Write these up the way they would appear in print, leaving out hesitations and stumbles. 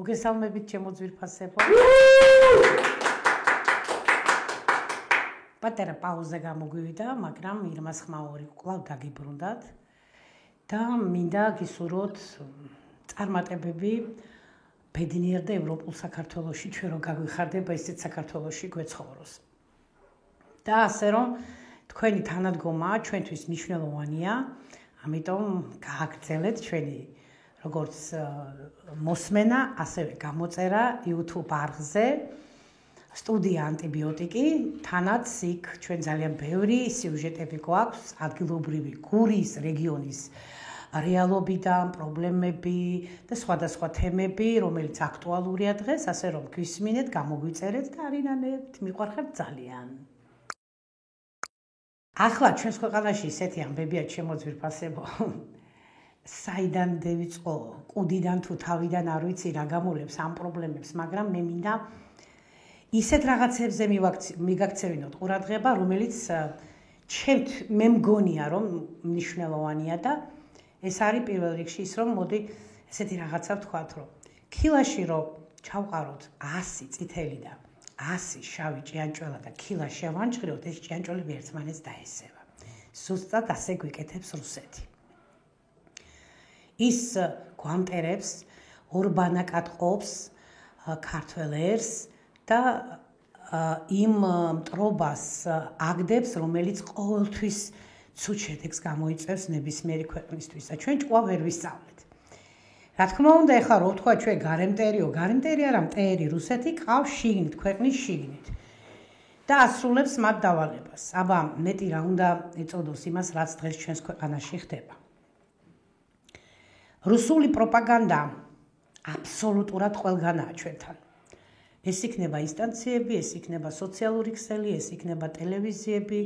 მოგესალმებით ჩემო ძვირფასებო. პატარა პაუზა გამოგვივიდა, მაგრამ ირმას ხმაური კვლავ დაგიბრუნდათ და მინდა გისურვოთ წარმატებები ბედნიერ და ევროპულ საქართველოში ჩვენ რო გაგვიხარდება ისეთ საქართველოში გვეცხოვროს. და ასე რომ თქვენი თანადგომა ჩვენთვის მნიშვნელოვანია, ამიტომ გააგრძელეთ ჩვენი როგორც მოსმენა, ასევე გამოწერა YouTube არხზე სტუდია ანტიბიოტიკი, თანაც იქ ჩვენ ძალიან ბევრი სიუჟეტები გვაქვს ადგილობრივი გურის რეგიონის რეალობიდან, პრობლემები და სხვადასხვა თემები, რომელიც აქტუალურია დღეს, ასე რომ გვისმინეთ, გამოგვიწერეთ და არინანებთ, მიყვარხართ ძალიან. ახლა ჩვენს ქვეყანაში ისეთი ამბებია ჩემო ძვირფასებო. საიდან დავიწყო, კუდიდან თუ თავიდან არ ვიცი რა გამოლებს ამ პრობლემებს, მაგრამ მე მინდა ისეთ რაღაცებზე მიგაქცევინოთ ყურადღება, რომელიც მე მგონია, რომ მნიშვნელოვანია და ეს არის პირველ რიგში ის, რომ მოდი ესეთი რაღაცა ვთქვათ, რომ ქილაში რომ ჩავყაროთ 100 წითელი და 100 შავი ჭიანჭველა და ქილა შევანჭღრიოთ, ეს ჭიანჭველები ერთმანეთს დაესება. ზუსტად ასე გვიკეთებს რუსეთი. ის გვამტერებს, ორბანაკატყობს ქართველებს და იმ მტრობას აგდებს, რომელიც ყოველთვის ცუდ შედეგს გამოიწვევს ნებისმიერი ქვეყნისთვის და ჩვენ ჭკუა ვერ ვისწავლეთ. რა თქმა უნდა, ეხლა რო ვთქვა ჩვენ გარემტერი არა მტერი რუსეთი ყავს შიგნით, ქვეყნის შიგნით და ასრულებს მათ დავალებას. აბა მეტი რა უნდა ეწოდოს იმას, რაც დღეს ჩვენს ქვეყანაში ხდება. რუსული პროპაგანდა აბსოლუტურად ყველგანაა ჩვენთან. ეს იქნება ინსტანციები, ეს იქნება სოციალური ქსელი, ეს იქნება ტელევიზიები,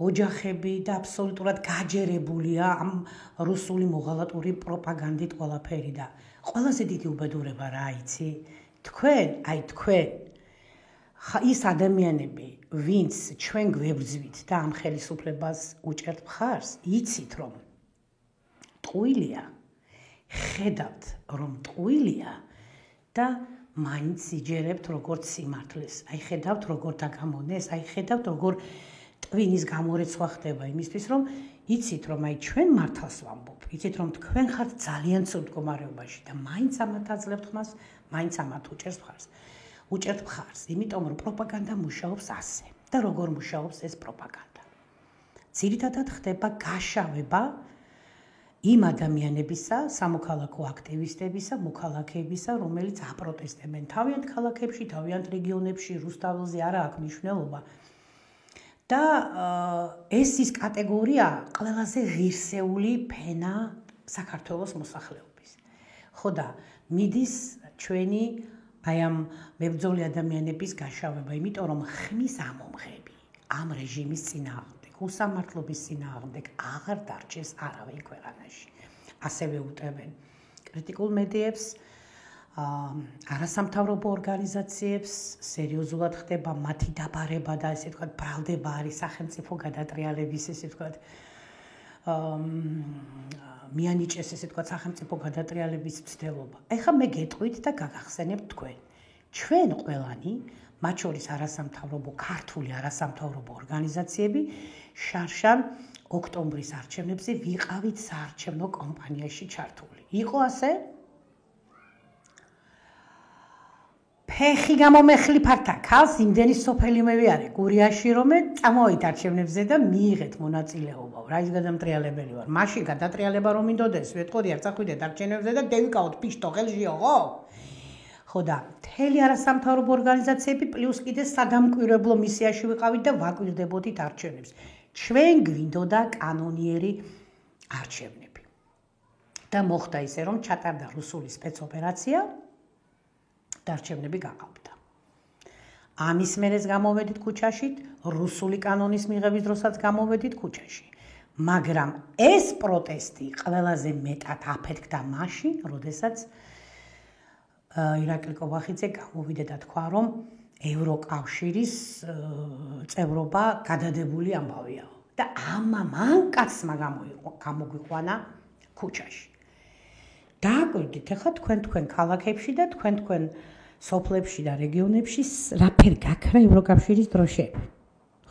ოჯახები და აბსოლუტურად გაჯერებულია ამ რუსული მოღალატური პროპაგანდით ყველაფერი და ყველაზე დიდი უბედურება რა იცი? თქვენ ის ადამიანები, ვინც ჩვენ გვებრძვით და ამ ხელისუფლებას უჭერთ მხარს, იცით რომ ტყუილია, ხედავთ რომ ტყუილია და მაინც იჯერებთ როგორც სიმართლეს. აი ხედავთ როგორ დაგამონეს, აი ხედავთ როგორ ტვინის გამორეცვა ხდება იმისთვის რომ იცით რომ აი ჩვენ მართავს ვამბობ, იცით რომ თქვენ ხართ ძალიან ცუდ მდგომარეობაში და მაინც ამათ აძლევთ ხმას, მაინც ამათ უჭერთ მხარს, იმიტომ რომ პროპაგანდა მუშაობს ასე. და როგორ მუშაობს ეს პროპაგანდა? ძირითადად ხდება გაშავება იმ ადამიანებისა, სამოქალაქო აქტივისტებისა, მოქალაქეებისა, რომელიც აპროტესტებენ თავიანთ ქალაქებში, თავიანთ რეგიონებში, რუსთაველზე არა აქვს მნიშვნელობა. და ეს ის კატეგორია ყველაზე ღირსეული ფენა საქართველოს მოსახლეობის. ხო და მიდის ჩვენი აი ამ მებრძოლი ადამიანების გაშავება, იმიტომ რომ ხმის ამომღები ამ რეჟიმის წინააღმდეგ, უსამართლობის წინააღმდეგ აღარ დარჩეს არავინ ქვეყანაში. ასევე უტევენ კრიტიკულ მედიებს, არასამთავრობო ორგანიზაციებს, სერიოზულად ხდება მათი დაბარება და ესე ვთქვათ, ბრალდება არის სახელმწიფო გადატრიალების, ესე ვთქვათ, მიანიჭეს ესე ვთქვათ, სახელმწიფო გადატრიალების მცდელობა. ეხლა მე გეტყვით და გაგახსენებთ თქვენ. ჩვენ ყველანი, მათ შორის ქართული არასამთავრობო ორგანიზაციები, შარშან ოქტომბრის არჩევნებზე ვიყავით საარჩევნო კამპანიაში ჩართული. იყო ასე? ფეხი გამომეხლიფართა ქალს იმდენი სოფელი მე ვიარე გურიაში რომ წამოვით არჩევნებზე და მიიღეთ მონაწილეობა. რა ის გადამტრიალებელი ვარ. მაშინ გადატრიალება რომ მინდოდეს, ვეთყოდი არ წახვიდეთ არჩევნებზე და დევიკავოთ ფიშტო ხელშიო, ხო? ხო და მთელი არასამთავრობო ორგანიზაციები პლუს კიდე სადამკვირვებლო მისიაში ვიყავით და ვაკვირდებოდით არჩევნებს. ჩვენ გვინდოდა კანონიერი არჩევნები. და მოხდა ისე რომ ჩატარდა რუსული სპეცოპერაცია და არჩევნები გაყავდა. ამის მერეც გამოვედით ქუჩაში, რუსული კანონის მიღების დროსაც გამოვედით ქუჩაში. მაგრამ ეს პროტესტი ყველაზე მეტად აფეთქდა მაშინ, როდესაც ირაკლი კობახიძე გამოვიდა და თქვა, რომ ევროკავშირის წევრობა გადადებული ამბავია. და ამან კაცმა გამოგვიყვანა ქუჩაში. დააკვირდით ახლა თქვენ ქალაქებში და თქვენ სოფლებში და რეგიონებში რაფერი გაქრა ევროკავშირის დროშები.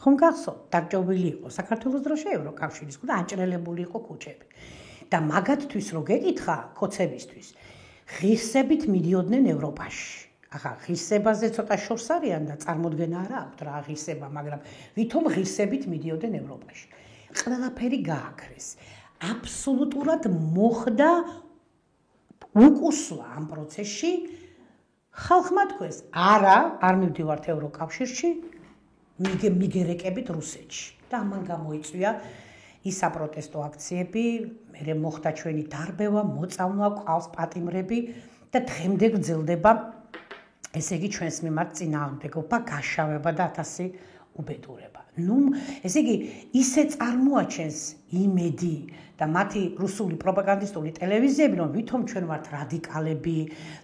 ხომ გახსოვთ, დარჭობილი იყო საქართველოს დროშა ევროკავშირის და აჭრელებული იყო ქუჩები. და მაგათთვის რო გეკითხა კოცებისთვის, ღირსებით მიდიოდნენ ევროპაში. ახლა ღირსებაზე ცოტა შორს არიან და წარმოდგენა არა აქვთ რა ღირსება, მაგრამ ვითომ ღირსებით მიდიოდნენ ევროპაში. ყველაფერი გააქრეს. აბსოლუტურად მოხდა უკუსლა ამ პროცესში. ხალხმა თქვეს, არა, არ მივდივართ ევროკავშირში, მიგერეკებით რუსეთში. და ამან გამოიწვია ის საპროტესტო აქციები, მერე მოხდა ჩვენი დარბევა, მოწამვლა, ყავს პატიმრები და დღემდე გრძელდება, ესე იგი ჩვენს მიმართ წინააღმდეგობა, გაშავება და 1000 უბედურება. ესე იგი, ისე წარმოაჩენს იმედი და მათი რუსული პროპაგანდისტული ტელევიზიები, რომ ვითომ ჩვენ ვართ რადიკალები,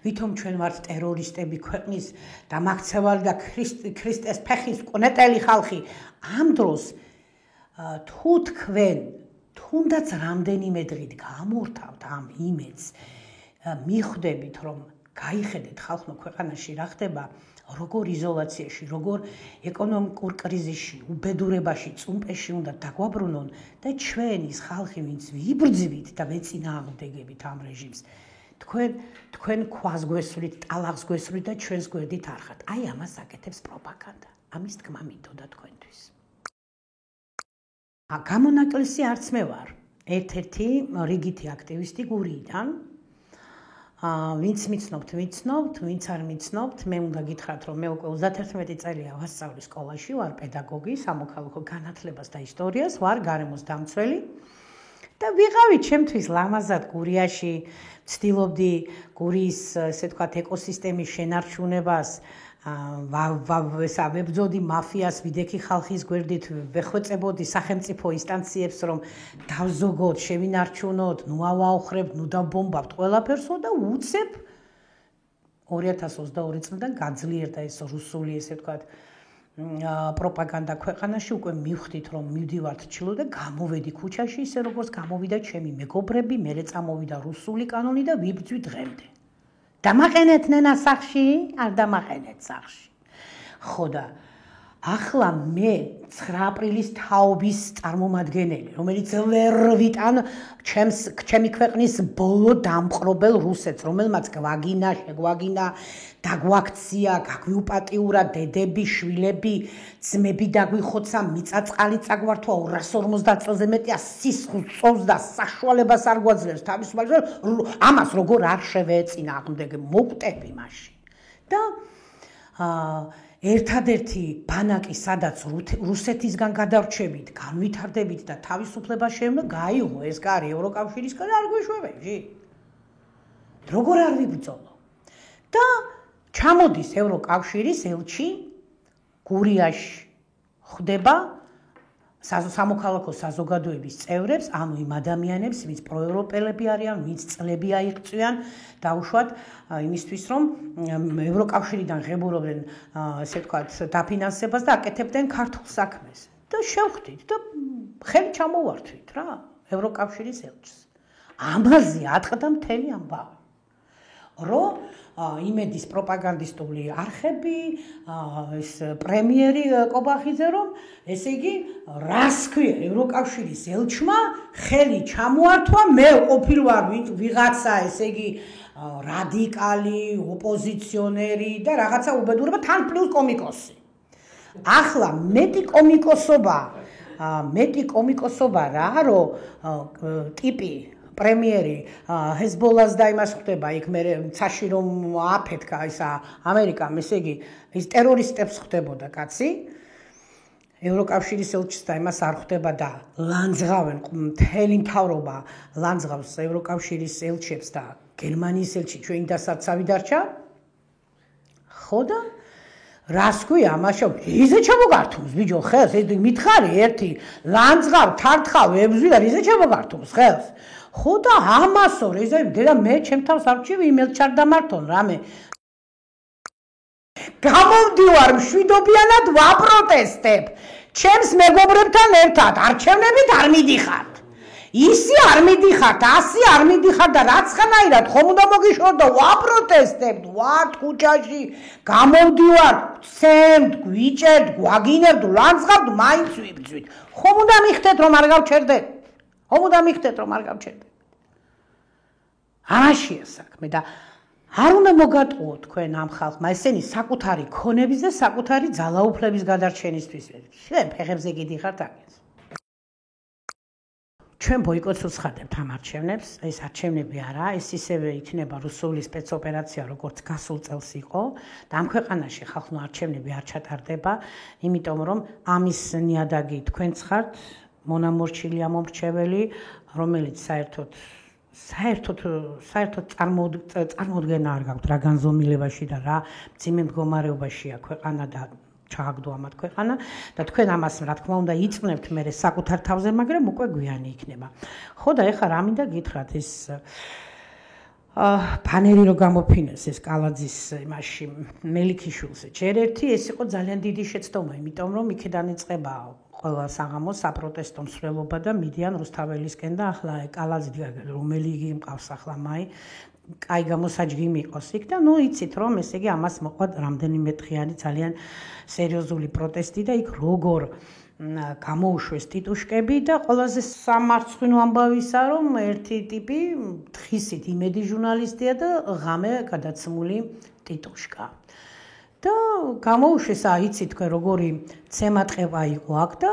ვითომ ჩვენ ვართ ტერორისტები, ქვეყნის დამაქცევალი და ქრისტეს ფეხის მკვნეტელი ხალხი. ამ დროს თუ თქვენ თუნდაც რამდენიმე დღით გამორთავთ ამ იმედს, მიხვდებით, რომ გაიხედეთ ხალხმა ქვეყანაში რა ხდება, როგორ იზოლაციაში, როგორ ეკონომიკურ კრიზისში, უბედურებაში, წუმპეში უნდა დაგვაბრუნონ და ჩვენ ის ხალხი, ვინც ვიბრძვით და ვეწინააღმდეგებით ამ რეჟიმს, თქვენ ქვას გვესვრით, ტალაღს გვესვრით და ჩვენს გვერდით არ ხართ. აი ამას აკეთებს პროპაგანდა. ამის თქმა მინდოდა თქვენთვის. გამონაკლისი არც მე ვარ. ერთ-ერთი რიგითი აქტივისტი გურიიდან. ვინც მიცნობთ, ვინც არ მიცნობთ, მე უნდა გითხრათ, რომ მე უკვე 31 წელია ვასწავლი სკოლაში, ვარ პედაგოგი, სამოქალაქო განათლებას და ისტორიას, ვარ გარემოს დამცველი და ვიყავი ჩემთვის ლამაზად გურიაში, ვცდილობდი გურიის, ესე ვთქვათ, ეკოსისტემის შენარჩუნებას, ვებძოდი მაფიას, ვიდექი ხალხის გვერდით, ვეხვეწებოდი სახელმწიფო ინსტანციებს, რომ დავზოგოთ, შევინარჩუნოთ, ნუ ავაოხრებთ, ნუ დავბომბავთ ყველაფერსო და უცებ 2022 წლიდან გაძლიერდა ეს რუსული, ესე ვთქვათ, პროპაგანდა ქვეყანაში, უკვე მივხვდით, რომ მივდივართ ჩილო და გამოვედი ქუჩაში, ისე როგორც გამოვიდა ჩემი მეგობრები, მერე წამოვიდა რუსული კანონი და ვიბრძვი დღემდე. დამაყენეთ ნენა სახში, არ დამაყენეთ სახში. ხო და ახლა მე 9 აპრილის თაობის წარმომადგენელი, რომელიც ვერ ვიტან ჩემი ქვეყნის ბოლო დამპყრობელ რუსეთს, რომელმაც გვაგინა, შეგვაგინა, დაგვაქცია, გაგვიუპატიურა დედები, შვილები, ძმები დაგვიხოცა, მიწაწყალი წაგვართვა 250 წელზე მეტია, სისხლს წოვს და საშუალებას არ გვაძლევს თავისუფალ, ამას როგორ არ შევეეწინააღმდეგე, მოვკვდები მაშინ. და ერთადერთი ბანაკი, სადაც რუსეთისგან გადარჩებით, განვითარდებით და თავისუფლება შეეძლო, გაიღო ეს კარი ევროკავშირისგან, არ გვეშვებებში. როგორ არ ვიბრძოლო? და ჩამოდის ევროკავშირის ელჩი გურიაში, ხვდება სამოქალაქო საზოგადოების წევრებს, ანუ იმ ადამიანებს, ვინც პროევროპელები არიან, ვინც წლები აიღწვიან, დაუშვათ იმისთვის, რომ ევროკავშირიდან ღებულობდნენ, ესე ვთქვათ, დაფინანსებას და აკეთებდნენ ქართულ საქმეს. და შევხვდით და ხელი ჩამოვართვით რა, ევროკავშირის ელჩს. ამაზე ატყდა მთელი ამბავი. რომ იმედის პროპაგანდისტული არხები, ეს პრემიერი კობახიძე, რომ ესე იგი, რას ქვია ევროკავშირის ელჩმა, ხელი ჩამოართვა, მე ყოფილვარ ვიღაცა, ესე იგი, რადიკალი, ოპოზიციონერი და რაღაცა უბედურება, თან პლუს კომიკოსი. ახლა მეტი კომიკოსობა რა, რომ ტიპი პრემიერი ჰეზბოლას და იმას ხვდება იქ მე ცაში რომ აფეთქა ისა ამერიკამ, ესე იგი ის ტერორისტებს ხვდებოდა კაცი ევროკავშირის ელჩს და იმას არ ხვდება და ლანძღავენ მთელი მთავრობა ლანძღავს ევროკავშირის ელჩებს და გერმანიის ელჩი ჩვენ დასაცავი დარჩა. ხო და რას ქვია ამაშო იზე ჩამოგართობს ბიჭო ხელს ეს მითხარი ერთი ლანძღავ თართხავ ებზვი და იზე ჩამოგართობს ხელს. ხო და ამასო რეზა დედა მე ჩემ თავს არჩევი იმეილ ჩარ დამართონ რამე გამოვდივარ მშვიდობიანად ვაპროტესტებ ჩემს მეგობრებთან ერთად არჩევნებით არ მიდიხართ ისი არ მიდიხართ, ასი არ მიდიხართ და რაცხანაირად ხომ უნდა მოგიშორდ და ვაპროტესტებთ, ვართ ქუჩაში, გამოვდივართ, ვცემთ, გვიჭერთ, გვაგინებთ, ლანძღავთ, მაინც ვიბრძვით. ხომ უნდა მიხდეთ რომ არ გავჩერდეთ? ხომ უნდა მიხდეთ რომ არ გავჩერდეთ? ამაშია საქმე და არ უნდა მოგატყუოთ თქვენ ამ ხალხმა ესენი საკუთარი ქონების და საკუთარი ძალაუფლების გადარჩენისთვის. შენ ფეხებზე გიდიხართ აგეს. ჩვენ ბოიკოტს უცხადებთ ამ არჩევნებს, ეს არჩევნები არა, ეს ისევე იქნება რუსული სპეცოპერაცია, როგორც გასულ წელს იყო და ამ ქვეყანაში ხალხო არჩევნები არ ჩატარდება, იმიტომ რომ ამის ნიადაგი თქვენც ხართ, მონამორჩილი ამომრჩეველი, რომელიც საერთოდ წარმოუდგენა არ გაქვთ რა განზომილებაში და რა მძიმე მდგომარეობაშია ქვეყანა და ჩააგდო ამათ ქვეყანა და თქვენ ამას რა თქმა უნდა იწვნებთ მე საკუთარ თავზე, მაგრამ უკვე გვიანი იქნება. ხო და ეხლა რა მინდა გითხრათ ეს ბანერი რო გამოფინეს ეს კალაძის იმაში მელიქიშვილზე. ჯერ ერთი ეს იყო ძალიან დიდი შეცდომა, იმიტომ რომ იქიდან იწყება ყველა საღამოს საპროტესტო მსვლელობა და მიდიან რუსთაველისკენ და ახლა კალაძი რომელი იგი მყავს ახლა მაი კაი გამოსაჯგიმი იყოს იქ და ნუ იცით რომ ესე იგი ამას მოყვა რამდენიმე დღიანი ძალიან სერიოზული პროტესტი და იქ როგორ გამოუშვეს ტიტუშკები და ყველაზე სამარცხვინო ამბავისა რომ ერთი ტიპი დღისით იმედი ჟურნალისტია და ღამე გადაცმული ტიტუშკა. და გამოუშვეს იცით თქვენ როგორი ცემატყება იყო აქ და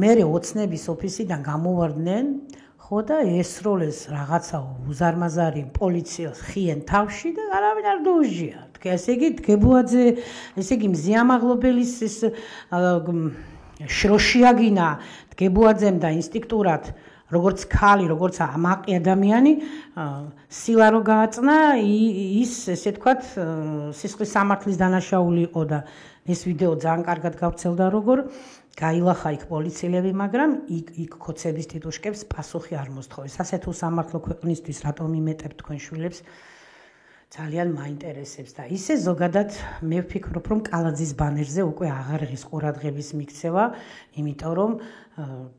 მერე ოცნების ოფისიდან გამოვარდნენ ხო და ესროლეს რაღაცა უზარმაზარი პოლიციას ხიენ თავში და არავინ არ დაუჟია. ესე იგი დგებუაძე, ესე იგი მზიამაღლობელის ეს შროშიაგინა დგებუაძემ და ინსტინქტურად როგორც ქალი, როგორც ამაყი ადამიანი სილა რო გააწნა, ის ესე თქვათ სისხლის სამართლის დანაშაული იყო და ეს ვიდეო ძალიან კარგად გავცელდა როგორ გაილახა იქ პოლიციელები, მაგრამ იქ ქოცების ტიტუშკებს პასუხი არ მოსთხოვეს. ასეთ უსამართლო ქვეყნისთვის რატომ იმეტებთ თქვენ შვილებს? ძალიან მაინტერესებს და ისე ზოგადად მე ვფიქრობ რომ კალაძის ბანერზე უკვე აღარ ღის ყურადღების მიქცევა, იმიტომ რომ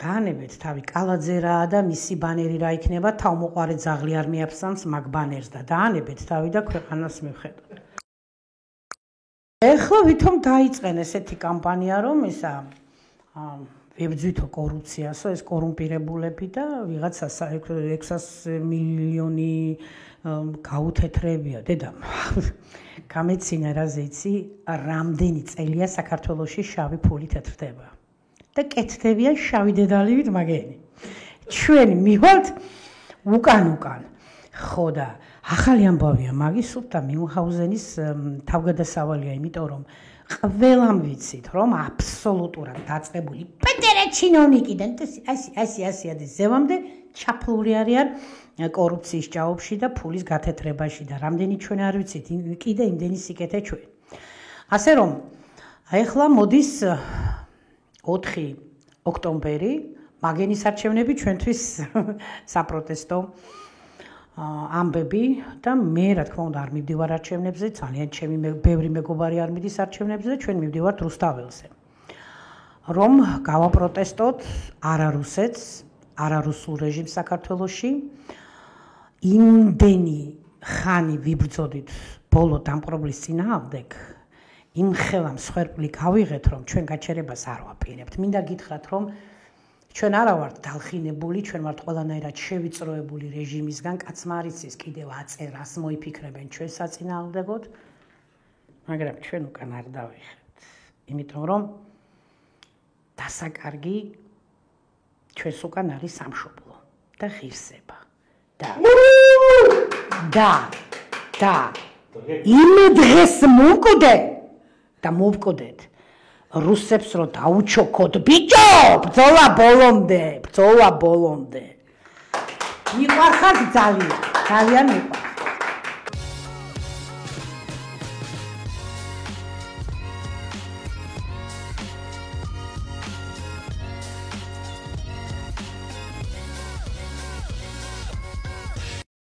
დაანებეთ თავი კალაძე რა და მისი ბანერი რა იქნება, თავმოყარე ძაღლი არ მიაფსამს მაგ ბანერს და დაანებეთ თავი და ქვეყანას მივხედოთ. ეხლა ვითომ დაიწყენ ესეთი კამპანია რომ ისა ვებძვითო კორუფციასო ეს კორუმპირებულები და ვიღაცა 600 მილიონი გაუთეთრებია დედა გამეცინა რაზე იცი რამდენი წელია საქართველოში შავი ფული თეთრდება და კეთდებიან შავი დედალივით მაგენი ჩვენ მივალთ უკან ხო და ახალი ამბავია მაგის სულთა მიუნჰაუზენის თავგადასავალია იმიტომ რომ ყველამ ვიცით რომ აბსოლუტურად დაწყებული პეტერე ჩინოვნიკიდან ასე ზევამდე ჩაფლური არიან კორუფციის ჭაობში და ფულის გათეთრებაში და რამდენი ჩვენ არ ვიცით კიდე იმდენი სიკეთე ჩვენ. ასე რომ ახლა მოდის 4 ოქტომბერი მაგენის არჩევნები ჩვენთვის საპროტესტო ამბები და მე რა თქმა უნდა არ მივდივარ არჩევნებზე, ძალიან ჩემი ბევრი მეგობარი არ მიდის არჩევნებზე და ჩვენ მივდივართ რუსთაველზე. რომ გავაპროტესტოთ არარუსეთს, არარუსულ რეჟიმს საქართველოში. იმდენი ხანი ვიბრძოდით ბოლო დამპყრობლის წინააღმდეგ, იმ ხელა მსხვერპლი გავიღეთ, რომ ჩვენ გაჩერებას არ ვაპირებთ. მინდა გითხრათ, რომ ჩვენ არა ვართ დალხინებული, ჩვენ ვართ ყველანაირად შევიწროებული რეჟიმისგან, კაცმა არ იცის კიდევ აწერ რას მოიფიქრებენ ჩვენ საწინააღმდეგოდ, მაგრამ ჩვენ უკან არ დავიხეთ, იმიტომ რომ დასაკარგი ჩვენს უკან არის სამშობლო და ღირსება და იმ დღეს მოვკვდეთ რუსებს რო დაუჩოქოთ ბიჭო, ბრძოლა ბოლომდე. მიყვარხართ ძალიან მიყვარხართ.